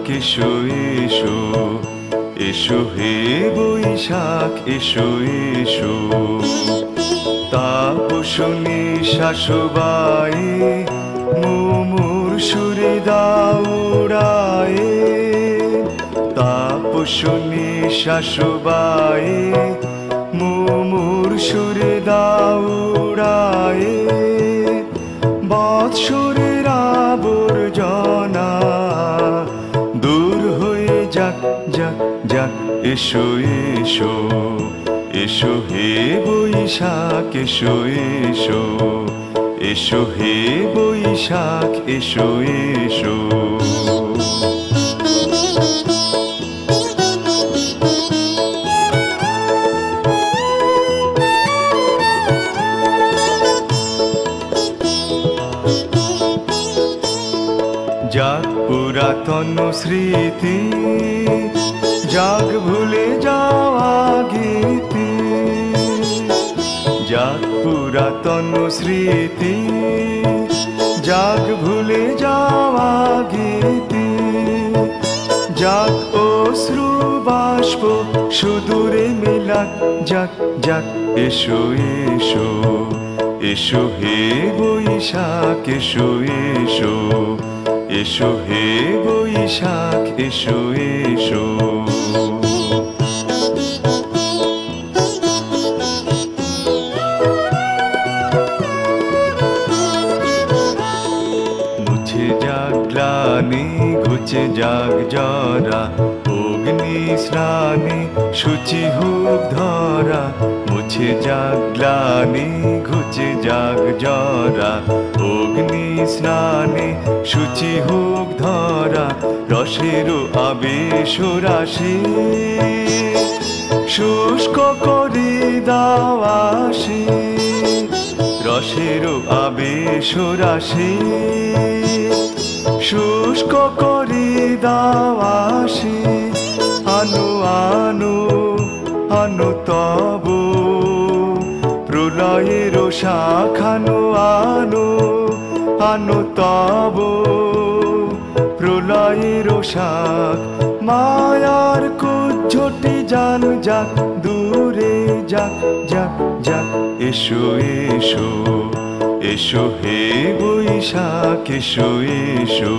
এসো এসো এসো হে বৈশাখ এসো এসো তাপসনী শাশুবাই মুমুর সুরে দাউড়ায় তাপসনী শাশুবাই মুমুর সুরে দাউড়ায় বৎসরের আবর্জনা দূর হয়ে যাক যাক যাক এসো এসো এসো হে বৈশাখ এসো এসো এসো হে বৈশাখ এসো এসো যাক পুরাতন স্মৃতি যাক ভুলে যাওয়া গীতি যাক পুরাতন স্মৃতি যাক ভুলে যাওয়া গীতি যাক অশ্রু বাষ্প সুদূরে মেলাক যাক যাক এসো এসো এসো হে বৈশাখ এসো এসো এসো হে বৈশাখ এসো এসো মুছে যাক গ্লানি ঘুচে যাক জরা অগ্নি স্নানে শুচি হোক ধরা মুছে যাক গ্লানি ঘুচে যাক জরা অগ্নি স্নানে শুচি হোক ধরা রসেরও আবেশ রাশি শুষ্ক করে দাওয়াসি রসেরও আবেশ রাশি শুষ্ক করে দাওয়াসি আনো আনো আনো তব প্রলয়ের শাখানো আনো আনো তব প্রলয়ের শাখ মায়ার কুজ্ঝটি জান যাক দূরে যাক যাক যাক এসো এসো এসো হে বৈশাখ এসো এসো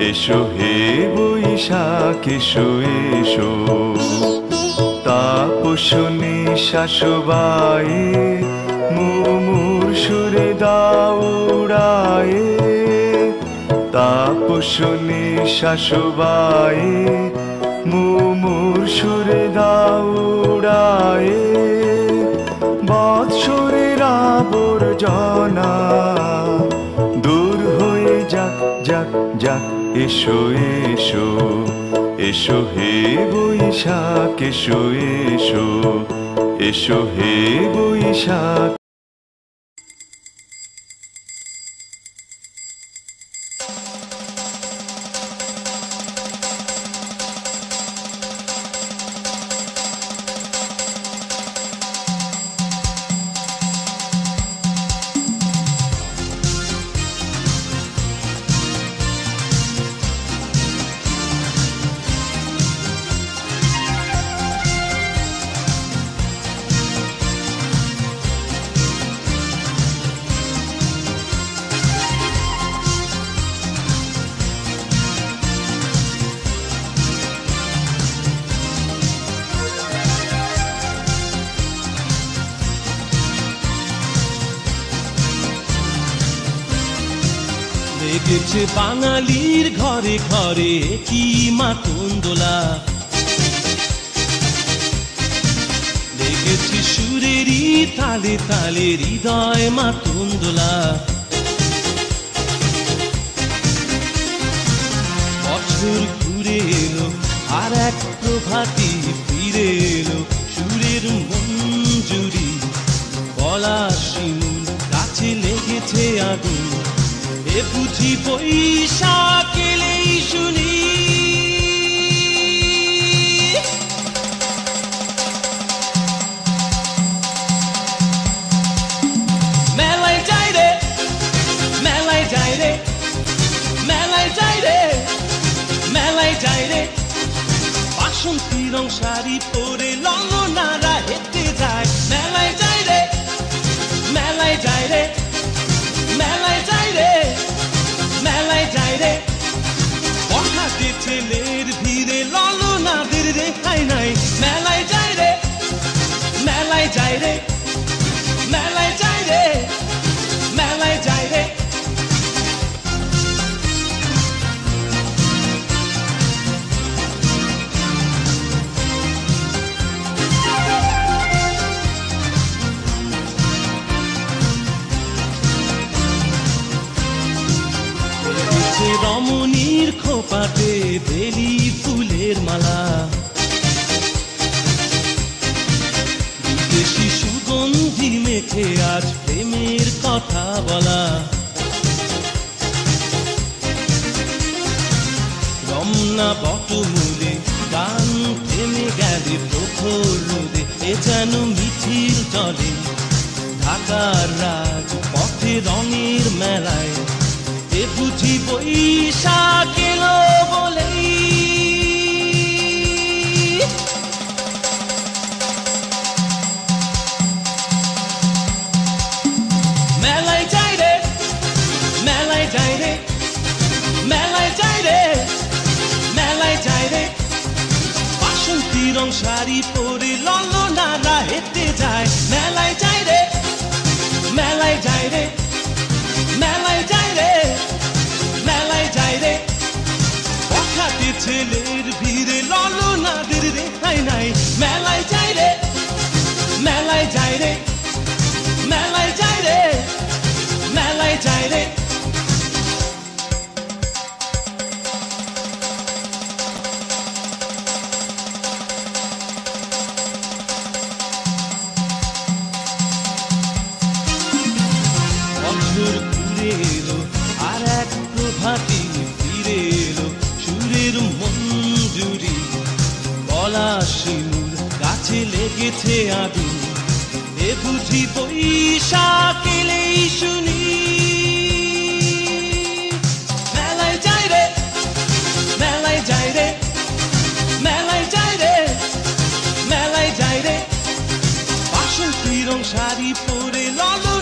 এসো হে বৈশাখ এসো এসো তাপসনী শাশুবাই মুমুর সুরে দাউড়ায় তাপসনী শাশুবাই মুমুর সুরে দাউড়ায় বৎসরের আবর্জনা দূর হয়ে যাক যাক যাক এসো এসো এসো হে বৈশাখ এসো এসো এসো হে বৈশাখ লেগেছে বাঙালির ঘরে ঘরে কি মাতন দোলা লেগেছে সুরেরই তালে তালে হৃদয় মাতন দোলা বছর ঘুরে এলো আর এক প্রভাতী ফিরে এলো সুরের মঞ্জুরি গলা শিমুল গাছে লেগেছে আগুন এ বুঝি বৈশাখ এলেই শুনি মেলায় যাই রে মেলায় যাই রে মেলায় যাই রে মেলায় বাসন্তী রং শাড়ি পরে ললনারা হেঁটে যায় মেলায় যায় রে মেলায় যায় রে মেলায় যায় রে মেলায় যায় রে বখাটে ছেলের ভিড়ে ললনাদের রেহাই নাই মেলায় যায় রে মেলায় যায় রে মেলায় যায় রে মেলায় যায় রে রমণীর খোপাতে বেলি ফুলের মালা বিদেশি সুগন্ধি মেখে আজ প্রেমের কথা বলা রমনা বটমূলে গান থেমে গেলে প্রখর রোদে এ যেন মিছিল চলে ঢাকার রাজ পথে রঙের মেলায় এ বুঝি বৈশাখ এলো বলেই মেলায় যায় রে মেলায় যায় রে মেলায় যায় রে মেলায় যায় রে বাসন্তী রং শাড়ি পরে ললনারা হেঁটে যায় মেলায় যায় রে মেলায় যায় রে মেলায় যায় রে মেলায় যায় রে বখাটে ছেলের ভিড়ে ললনাদের রেহাই নাই মেলায় যায় রে মেলায় যায় রে মেলায় যায় রে মেলায় যায় রে বছর ঘুরে এলো আর এক প্রভাতী ফিরে এলো সুরের মঞ্জুরি গলা শিমুল গাছে লেগেছে আগুন এ বুঝি বৈশাখ এলেই শুনি মেলায় যায় রে মেলায় যায় রে মেলায় যায় রে মেলায় যায় রে বাসন্তী রং শাড়ি পরে লল